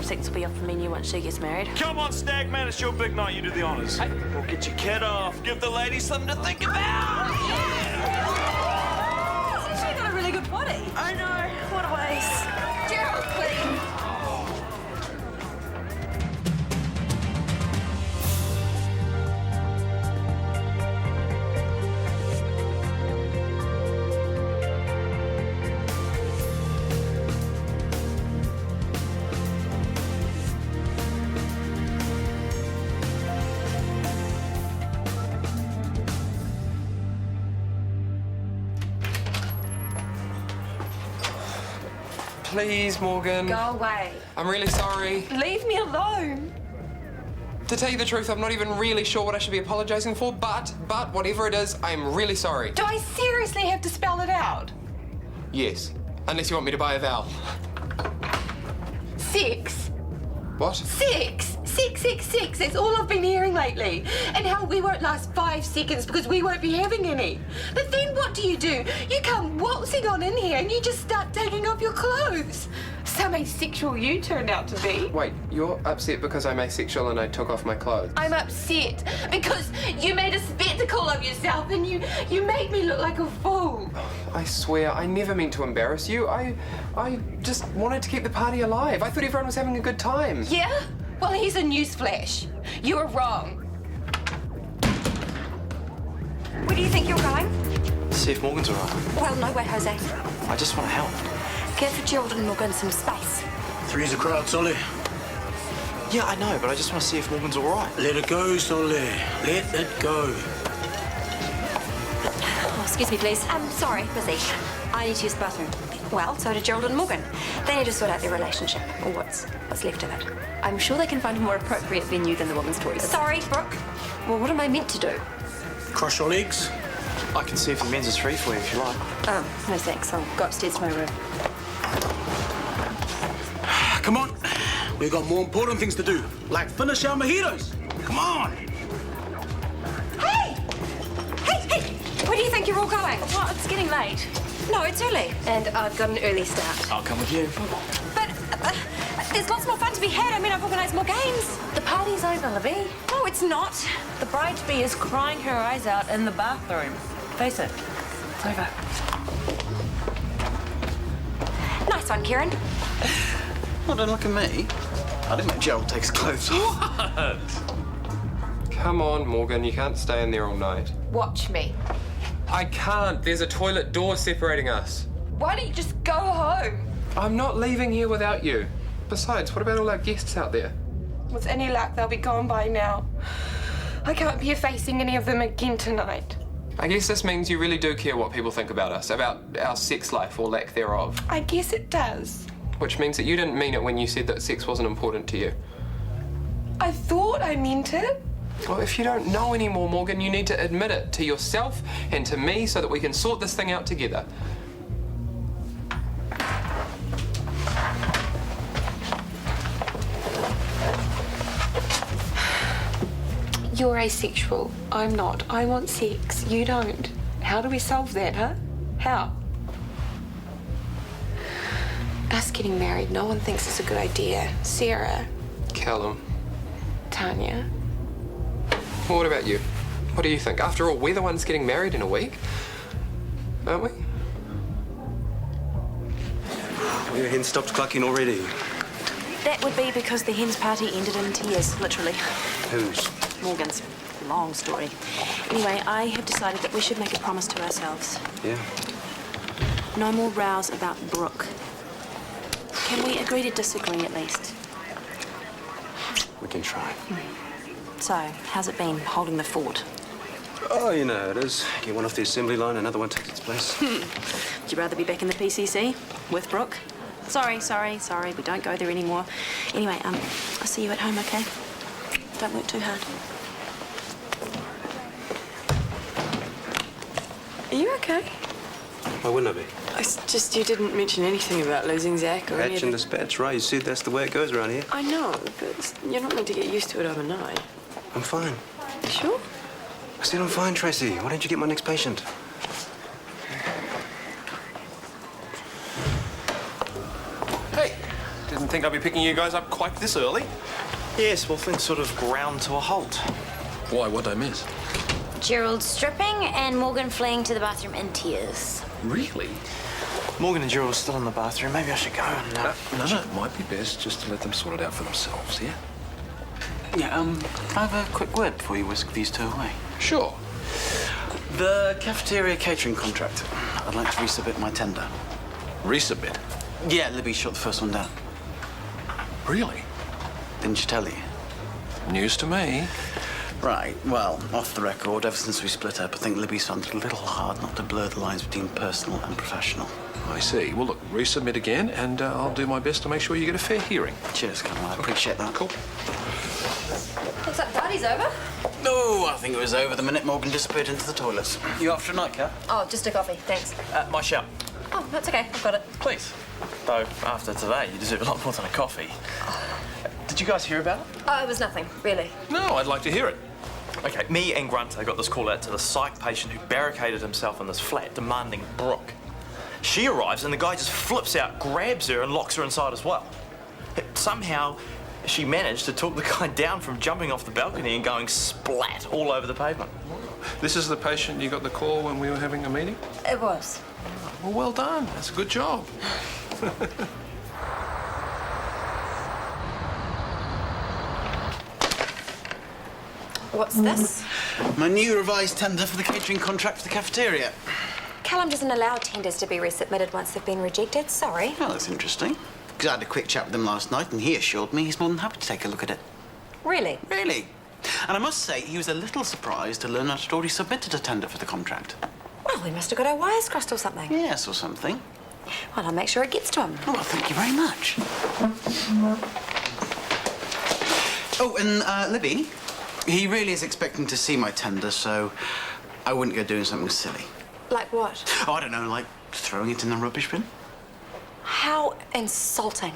sex will be off the menu once she gets married. Come on, Stag Man, it's your big night. You do the honors. Hey, well, get your kid off. Give the ladies something to think about. She's actually got a really good body. I know. What a waste. Gerald, please. Please, Morgan. Go away. I'm really sorry. Leave me alone. To tell you the truth, I'm not even really sure what I should be apologising for, but whatever it is, I'm really sorry. Do I seriously have to spell it out? Yes. Unless you want me to buy a vowel. 6. What? 6. 666. That's all I've been hearing lately. And how we won't last 5 seconds because we won't be having any. But then what do? You come waltzing on in here and you just start taking off your clothes. Some asexual you turned out to be. Wait, you're upset because I'm asexual and I took off my clothes? I'm upset because you made a spectacle of yourself and you made me look like a fool. I swear, I never meant to embarrass you. I just wanted to keep the party alive. I thought everyone was having a good time. Yeah? Well, here's a newsflash. You were wrong. Where do you think you're going? See if Morgan's all right. Well, no way, Jose. I just want to help. Give Gerald and Morgan some space. 3's a crowd, Solly. Yeah, I know, but I just want to see if Morgan's all right. Let it go, Solly. Let it go. Oh, excuse me, please. I'm sorry, busy. I need to use the bathroom. Well, so did Gerald and Morgan. They need to sort out their relationship, or what's left of it. I'm sure they can find a more appropriate venue than the women's toilet. Sorry, Brooke. Well, what am I meant to do? Cross your legs. I can see if the men's is free for you if you like. Oh, no thanks. I'll go upstairs to my room. Come on. We've got more important things to do, like finish our mojitos. Come on. Hey! Hey! Where do you think you're all going? Well, it's getting late. No, it's early. And I've got an early start. I'll come with you. But there's lots more fun to be had. I mean, I've organised more games. The party's over, Libby. No, it's not. The bride-to-be is crying her eyes out in the bathroom. Face it, it's over. Nice one, Kieran. Well, don't look at me. I didn't make Gerald take his clothes off. Come on, Morgan, you can't stay in there all night. Watch me. I can't. There's a toilet door separating us. Why don't you just go home? I'm not leaving here without you. Besides, what about all our guests out there? With any luck, they'll be gone by now. I can't be facing any of them again tonight. I guess this means you really do care what people think about us, about our sex life or lack thereof. I guess it does. Which means that you didn't mean it when you said that sex wasn't important to you. I thought I meant it. Well, if you don't know anymore, Morgan, you need to admit it to yourself and to me so that we can sort this thing out together. You're asexual. I'm not. I want sex. You don't. How do we solve that, huh? How? Us getting married, no one thinks it's a good idea. Sarah. Callum. Tanya. Well, what about you? What do you think? After all, we're the ones getting married in a week, aren't we? Your hen stopped clucking already. That would be because the hen's party ended in tears, literally. Whose? Morgan's. Long story. Anyway, I have decided that we should make a promise to ourselves. Yeah. No more rows about Brooke. Can we agree to disagree at least? We can try. So, how's it been holding the fort? Oh, you know how it is. Get one off the assembly line, another one takes its place. Would you rather be back in the PCC with Brooke? Sorry. We don't go there anymore. Anyway, I'll see you at home, okay? Don't work too hard. Are you okay? Why wouldn't I be? It's just you didn't mention anything about losing Zach or Hatch and dispatch, right? You said that's the way it goes around here. I know, but you're not meant to get used to it overnight. I'm fine. You sure? I said I'm fine, Tracy. Why don't you get my next patient? Hey, didn't Didn't think I'd be picking you guys up quite this early. Yes, well, things sort of ground to a halt. Why? What'd I miss? Gerald stripping and Morgan fleeing to the bathroom in tears. Really? Morgan and Gerald are still in the bathroom. Maybe I should go and... No. It might be best just to let them sort it out for themselves, yeah? Yeah, I have a quick word before you whisk these two away. Sure. The cafeteria catering contract. I'd like to resubmit my tender. Resubmit? Yeah, Libby shot the first one down. Really? Didn't she tell you? News to me. Right, well, off the record, ever since we split up, I think Libby's found it a little hard not to blur the lines between personal and professional. I see. Well, look, resubmit again, and I'll do my best to make sure you get a fair hearing. Cheers, Cameron. I appreciate that. Cool. Looks like the party's over. No, I think it was over the minute Morgan disappeared into the toilets. You after a nightcap? Oh, just a coffee, thanks. My shout. Oh, that's okay, I've got it. Please. Though, after today, you deserve a lot more than a coffee. Did you guys hear about it? Oh, it was nothing, really. No, I'd like to hear it. Okay, me and Grunter got this call out to the psych patient who barricaded himself in this flat demanding Brooke. She arrives and the guy just flips out, grabs her and locks her inside as well. Somehow, she managed to talk the guy down from jumping off the balcony and going splat all over the pavement. This is the patient you got the call when we were having a meeting? It was. Well done. That's a good job. What's this? My new revised tender for the catering contract for the cafeteria. Callum doesn't allow tenders to be resubmitted once they've been rejected. Sorry. Well, that's interesting. Because I had a quick chat with him last night and he assured me he's more than happy to take a look at it. Really? Really? And I must say, he was a little surprised to learn I'd already submitted a tender for the contract. Well, we must have got our wires crossed or something. Yes, or something. Well, I'll make sure it gets to him. Oh, well, thank you very much. Oh, and Libby, he really is expecting to see my tender, so I wouldn't go doing something silly. Like what? Oh, I don't know, like throwing it in the rubbish bin. How insulting.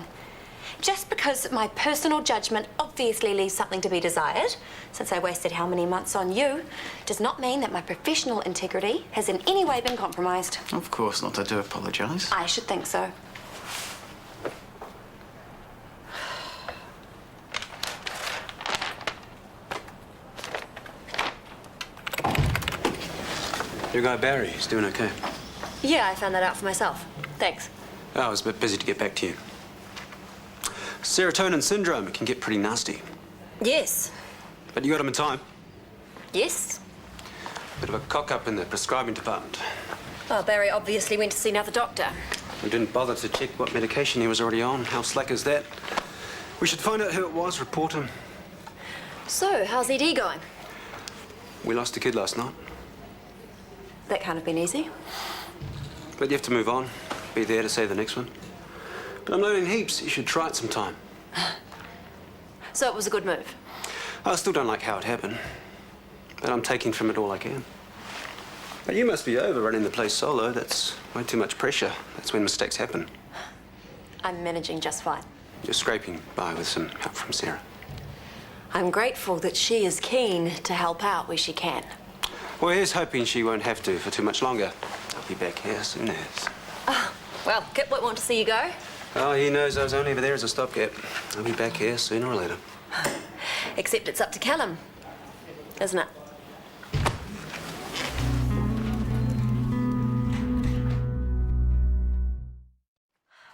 Just because my personal judgment obviously leaves something to be desired, since I wasted how many months on you, does not mean that my professional integrity has in any way been compromised. Of course not, I do apologise. I should think so. Your guy Barry, he's doing okay. Yeah, I found that out for myself. Thanks. Oh, I was a bit busy to get back to you. Serotonin syndrome, it can get pretty nasty. Yes. But you got him in time. Yes. Bit of a cock-up in the prescribing department. Well, Barry obviously went to see another doctor. We didn't bother to check what medication he was already on. How slack is that? We should find out who it was, report him. So, how's ED going? We lost a kid last night. That can't have been easy. But you have to move on. Be there to save the next one. But I'm learning heaps. You should try it sometime. So it was a good move. I still don't like how it happened. But I'm taking from it all I can. But you must be over running the place solo. That's way too much pressure. That's when mistakes happen. I'm managing just fine. You're scraping by with some help from Sarah. I'm grateful that she is keen to help out where she can. Well, here's hoping she won't have to for too much longer. I'll be back here as soon as. Well, Kip won't want to see you go. Oh, he knows I was only ever there as a stopgap. I'll be back here sooner or later. Except it's up to Callum, isn't it?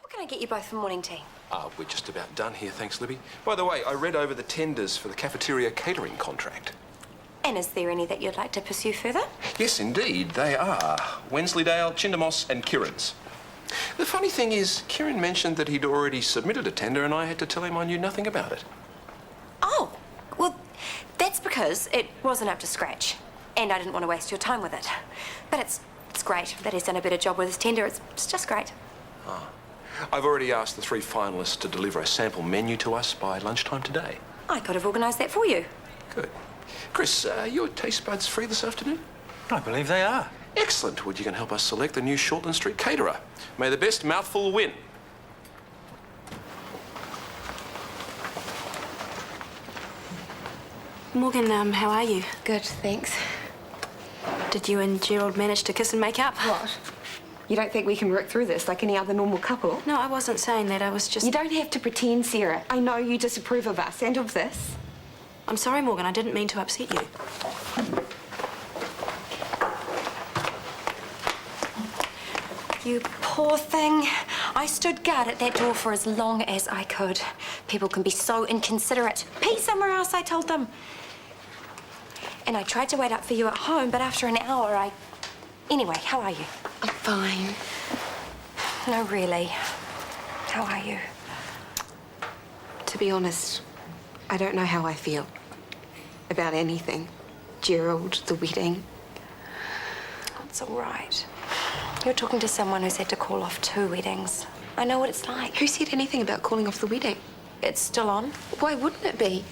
What can I get you both for morning tea? We're just about done here, thanks, Libby. By the way, I read over the tenders for the cafeteria catering contract. And is there any that you'd like to pursue further? Yes, indeed, they are. Wensleydale, Chindamos and Kieran's. The funny thing is, Kieran mentioned that he'd already submitted a tender and I had to tell him I knew nothing about it. Oh, well, that's because it wasn't up to scratch. And I didn't want to waste your time with it. But it's great that he's done a better job with his tender. It's just great. I've already asked the 3 finalists to deliver a sample menu to us by lunchtime today. I could have organised that for you. Good. Chris, your taste buds free this afternoon? I believe they are. Excellent. Would you can help us select the new Shortland Street caterer? May the best mouthful win. Morgan, how are you? Good, thanks. Did you and Gerald manage to kiss and make up? What? You don't think we can work through this like any other normal couple? No, I wasn't saying that. I was just... You don't have to pretend, Sarah. I know you disapprove of us and of this. I'm sorry, Morgan. I didn't mean to upset you. You poor thing. I stood guard at that door for as long as I could. People can be so inconsiderate. Pee somewhere else, I told them. And I tried to wait up for you at home, but after an hour, Anyway, how are you? I'm fine. No, really. How are you? To be honest, I don't know how I feel about anything. Gerald, the wedding. It's all right. You're talking to someone who's had to call off 2 weddings. I know what it's like. Who said anything about calling off the wedding? It's still on. Why wouldn't it be?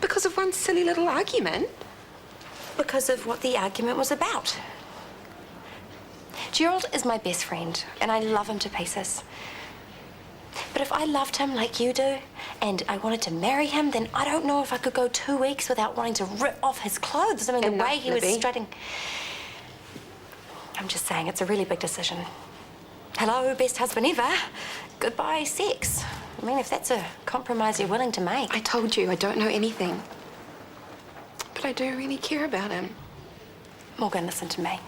Because of one silly little argument? Because of what the argument was about. Gerald is my best friend, and I love him to pieces. But if I loved him like you do, and I wanted to marry him, then I don't know if I could go 2 weeks without wanting to rip off his clothes. I mean, the way he was strutting... I'm just saying, it's a really big decision. Hello, best husband ever. Goodbye, sex. I mean, if that's a compromise you're willing to make. I told you, I don't know anything. But I do really care about him. Morgan, listen to me.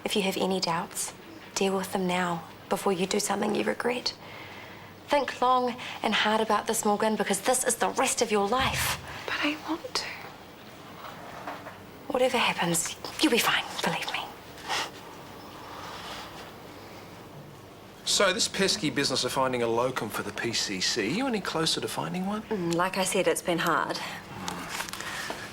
If you have any doubts, deal with them now, before you do something you regret. Think long and hard about this, Morgan, because this is the rest of your life. But I want to. Whatever happens, you'll be fine, believe me. So, this pesky business of finding a locum for the PCC, are you any closer to finding one? Like I said, it's been hard.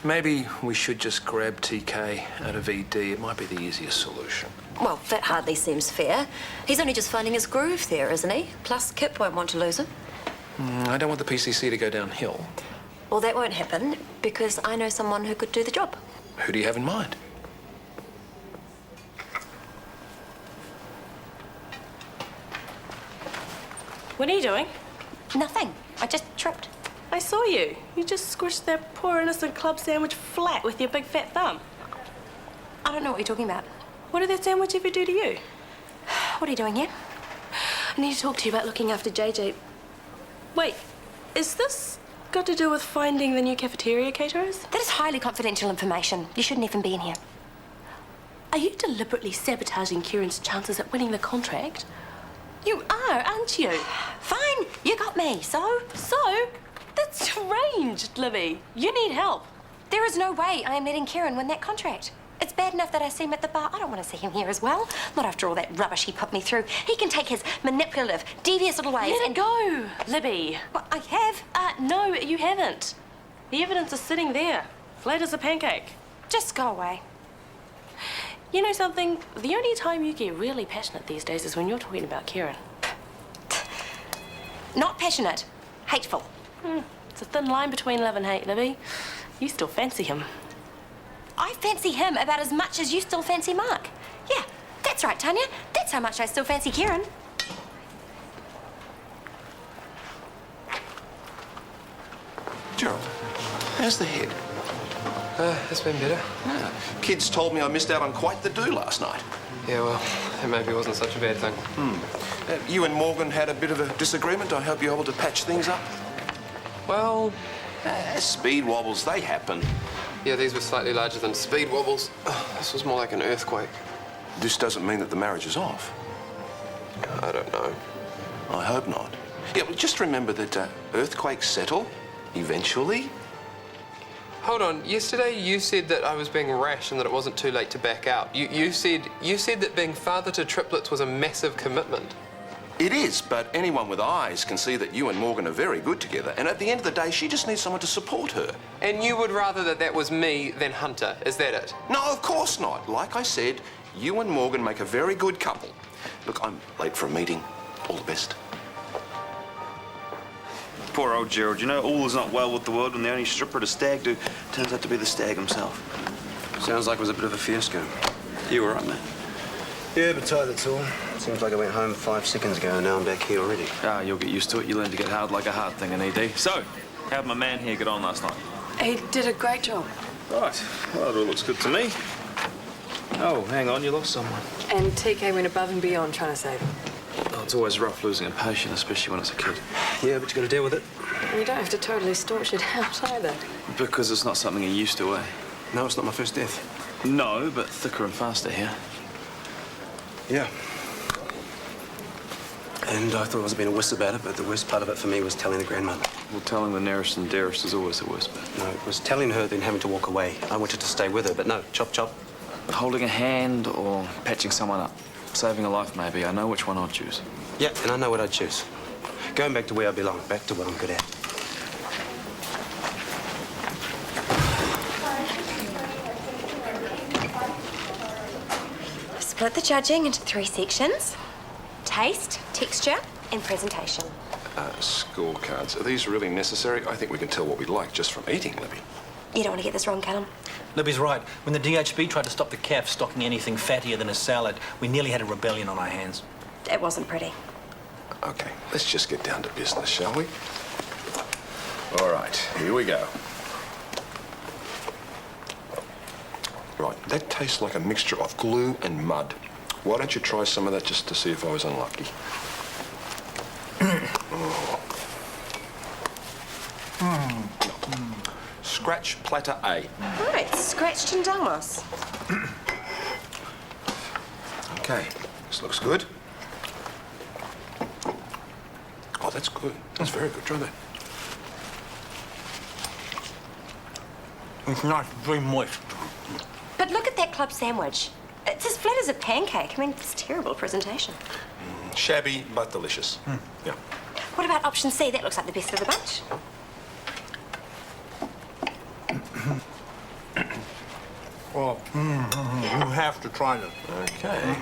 Maybe we should just grab TK out of ED. It might be the easiest solution. Well, that hardly seems fair. He's only just finding his groove there, isn't he? Plus, Kip won't want to lose him. I don't want the PCC to go downhill. Well, that won't happen, because I know someone who could do the job. Who do you have in mind? What are you doing? Nothing. I just tripped. I saw you. You just squished that poor innocent club sandwich flat with your big fat thumb. I don't know what you're talking about. What did that sandwich ever do to you? What are you doing here? I need to talk to you about looking after JJ. Wait, is this got to do with finding the new cafeteria caterers? That is highly confidential information. You shouldn't even be in here. Are you deliberately sabotaging Kieran's chances at winning the contract? You are, aren't you? Fine, you got me, so? So? That's deranged, Libby. You need help. There is no way I am letting Kieran win that contract. It's bad enough that I see him at the bar. I don't want to see him here as well. Not after all that rubbish he put me through. He can take his manipulative, devious little ways Let it go, Libby. Well, I have. No, you haven't. The evidence is sitting there, flat as a pancake. Just go away. You know something? The only time you get really passionate these days is when you're talking about Kieran. Not passionate. Hateful. It's a thin line between love and hate, Libby. You still fancy him. I fancy him about as much as you still fancy Mark. Yeah, that's right, Tanya. That's how much I still fancy Kieran. Gerald, how's the head? It's been better. Yeah. Kids told me I missed out on quite the do last night. Yeah, well, it maybe wasn't such a bad thing. You and Morgan had a bit of a disagreement. I hope you're able to patch things up. Well, Speed wobbles, they happen. yeah, these were slightly larger than speed wobbles. This was more like an earthquake. This doesn't mean that the marriage is off. I don't know. I hope not. Yeah, well, just remember that earthquakes settle eventually. Hold on. Yesterday you said that I was being rash and that it wasn't too late to back out. You said that being father to triplets was a massive commitment. It is, but anyone with eyes can see that you and Morgan are very good together. And at the end of the day, she just needs someone to support her. And you would rather that was me than Hunter, is that it? No, of course not. Like I said, you and Morgan make a very good couple. Look, I'm late for a meeting. All the best. Poor old Gerald. You know, all is not well with the world when the only stripper at a stag do turns out to be the stag himself. Sounds like it was a bit of a fiasco. You were right, mate. Yeah, but tired, that's all. Seems like I went home 5 seconds ago and now I'm back here already. Ah, you'll get used to it. You learn to get hard like a hard thing in ED. So, how'd my man here get on last night? He did a great job. Right. Well, it all looks good to me. Oh, hang on, you lost someone. And TK went above and beyond trying to save him. Oh, it's always rough losing a patient, especially when it's a kid. Yeah, but you got to deal with it. You don't have to totally storch it out either. Because it's not something you're used to, eh? No, it's not my first death. No, but thicker and faster here. Yeah. And I thought I was being a wuss about it, but the worst part of it for me was telling the grandmother. Well, telling the nearest and dearest is always the worst bit. No, it was telling her, then having to walk away. I wanted to stay with her, but no, chop, chop. Holding a hand or patching someone up. Saving a life, maybe. I know which one I'd choose. Yeah, and I know what I'd choose. Going back to where I belong, back to what I'm good at. Split the judging into 3 sections. Taste, texture, and presentation. Scorecards. Are these really necessary? I think we can tell what we like just from eating, Libby. You don't want to get this wrong, Callum. Libby's right. When the DHB tried to stop the calf stocking anything fattier than a salad, we nearly had a rebellion on our hands. It wasn't pretty. Okay, let's just get down to business, shall we? All right, here we go. Right, that tastes like a mixture of glue and mud. Why don't you try some of that just to see if I was unlucky? Scratch platter A. Right, scratched and damos. Okay, this looks good. Oh, that's good. That's very good. Try that. It's nice, very moist. But look at that club sandwich. It's as flat as a pancake. I mean, it's terrible presentation. Shabby but delicious. Yeah. What about option C? That looks like the best of the bunch. Well, you have to try this. Okay.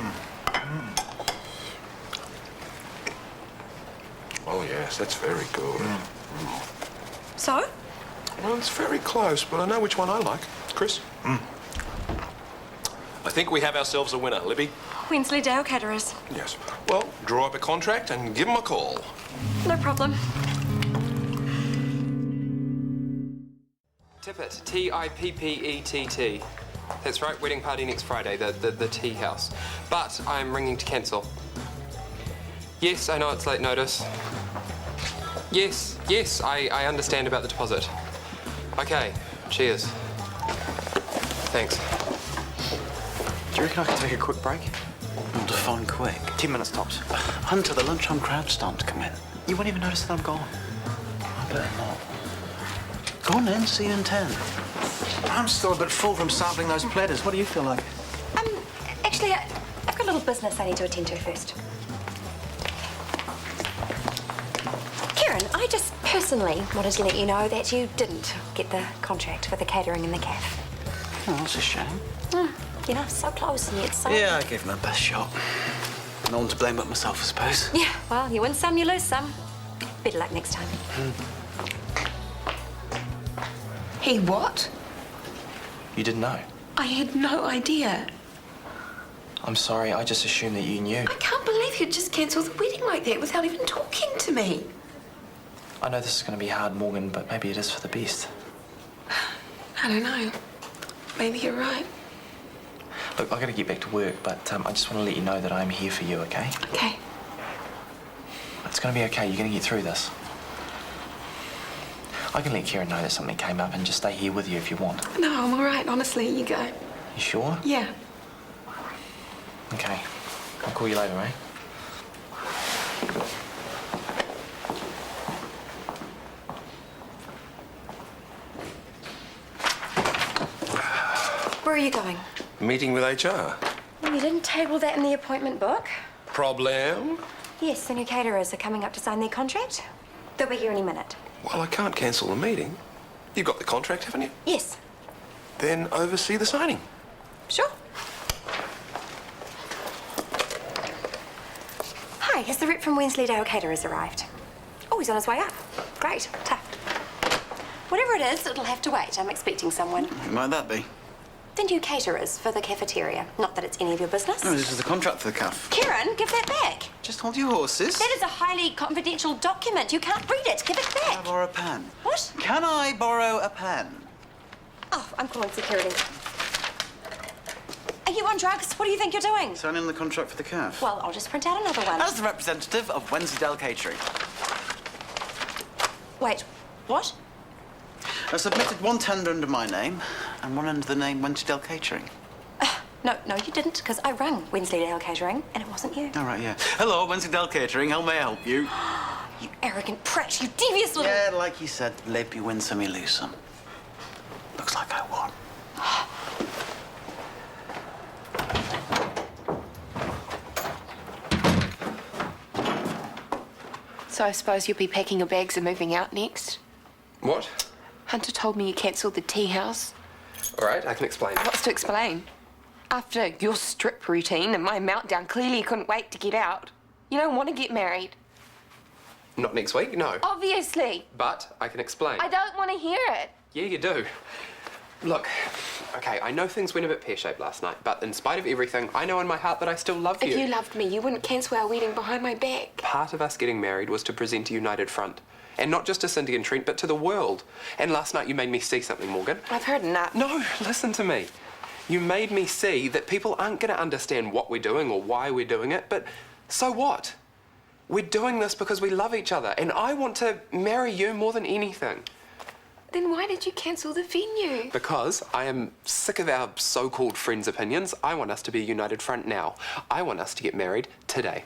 Oh, yes, that's very good. So? Well, it's very close, but I know which one I like. Chris? I think we have ourselves a winner, Libby. Wensleydale Caterers. Yes. Well, draw up a contract and give them a call. No problem. Tippett, T-I-P-P-E-T-T. That's right, wedding party next Friday, the tea house. But I'm ringing to cancel. Yes, I know it's late notice. Yes, I understand about the deposit. Okay, cheers. Thanks. Do you reckon I could take a quick break? Well, define quick. 10 minutes tops. Hunter, the lunchtime crowd's starting to come in. You won't even notice that I'm gone. I better not. Go on then, see you in 10. I'm still a bit full from sampling those platters. What do you feel like? Actually, I've got a little business I need to attend to first. Kieran, I just personally wanted to let you know that you didn't get the contract for the catering in the cafe. Oh, that's a shame. You know, so close and yet so... Yeah, I gave him my best shot. No one to blame but myself, I suppose. Yeah, well, you win some, you lose some. Better luck next time. He what? You didn't know? I had no idea. I'm sorry, I just assumed that you knew. I can't believe you'd just cancel the wedding like that without even talking to me. I know this is going to be hard, Morgan, but maybe it is for the best. I don't know. Maybe you're right. Look, I've got to get back to work, but I just want to let you know that I'm here for you, okay? Okay. It's going to be okay. You're going to get through this. I can let Kieran know that something came up and just stay here with you if you want. No, I'm all right. Honestly, you go. You sure? Yeah. Okay. I'll call you later, eh? Where are you going? Meeting with HR. Well, you didn't table that in the appointment book. Problem? Yes, the new caterers are coming up to sign their contract. They'll be here any minute. Well, I can't cancel the meeting. You've got the contract, haven't you? Yes. Then oversee the signing. Sure. Hi, has the rep from Wensleydale Caterers arrived? Oh, he's on his way up. Great. Ta. Whatever it is, it'll have to wait. I'm expecting someone. Who might that be? The new caterers for the cafeteria. Not that it's any of your business. No, this is the contract for the cafe. Kieran, give that back. Just hold your horses. That is a highly confidential document. You can't read it. Give it Can I back. borrow a pen? What? Can I borrow a pen? Oh, I'm calling security. Are you on drugs? What do you think you're doing? Signing the contract for the calf. Well, I'll just print out another one. As the representative of Wensleydale Catering. Wait, what? I submitted one tender under my name and one under the name Wensleydale Catering. No, you didn't, because I rang Wensleydale Catering, and it wasn't you. All right, yeah. Hello, Wensleydale Catering. How may I help you? You arrogant prat, you devious little... Yeah, like you said, lip you win some, you lose some. Looks like I won. So I suppose you'll be packing your bags and moving out next? What? Hunter told me you cancelled the tea house. All right, I can explain. What's to explain? After your strip routine and my meltdown, clearly you couldn't wait to get out. You don't want to get married. Not next week, no. Obviously. But I can explain. I don't want to hear it. Yeah, you do. Look, okay, I know things went a bit pear-shaped last night, but in spite of everything, I know in my heart that I still love you. If you loved me, you wouldn't cancel our wedding behind my back. Part of us getting married was to present a united front. And not just to Cindy and Trent, but to the world. And last night you made me see something, Morgan. I've heard enough. No, listen to me. You made me see that people aren't going to understand what we're doing or why we're doing it, but so what? We're doing this because we love each other, and I want to marry you more than anything. Then why did you cancel the venue? Because I am sick of our so-called friends' opinions. I want us to be a united front now. I want us to get married today.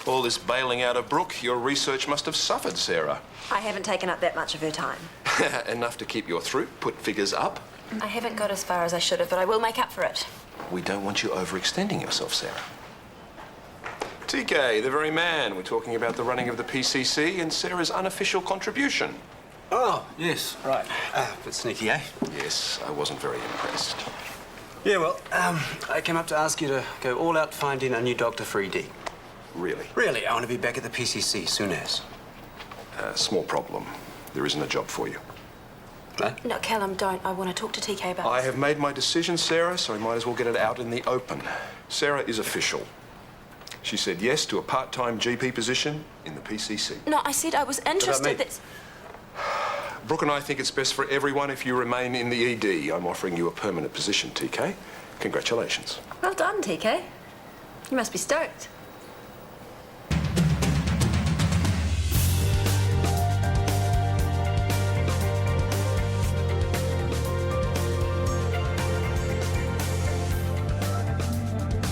All this bailing out of Brooke, your research must have suffered, Sarah. I haven't taken up that much of her time. Enough to keep your throat, put figures up. I haven't got as far as I should have, but I will make up for it. We don't want you overextending yourself, Sarah. TK, the very man. We're talking about the running of the PCC and Sarah's unofficial contribution. Oh, yes, right. Bit sneaky, eh? Yes, I wasn't very impressed. Yeah, well, I came up to ask you to go all out finding a new doctor for ED. Really? Really, I want to be back at the PCC soon as. Small problem. There isn't a job for you. No? No, Callum, don't. I want to talk to TK about I this. have made my decision, Sarah, so I might as well get it out in the open. Sarah is official. She said yes to a part-time GP position in the PCC. No, I said I was interested. That's... Brooke and I think it's best for everyone if you remain in the ED. I'm offering you a permanent position, TK. Congratulations. Well done, TK. You must be stoked.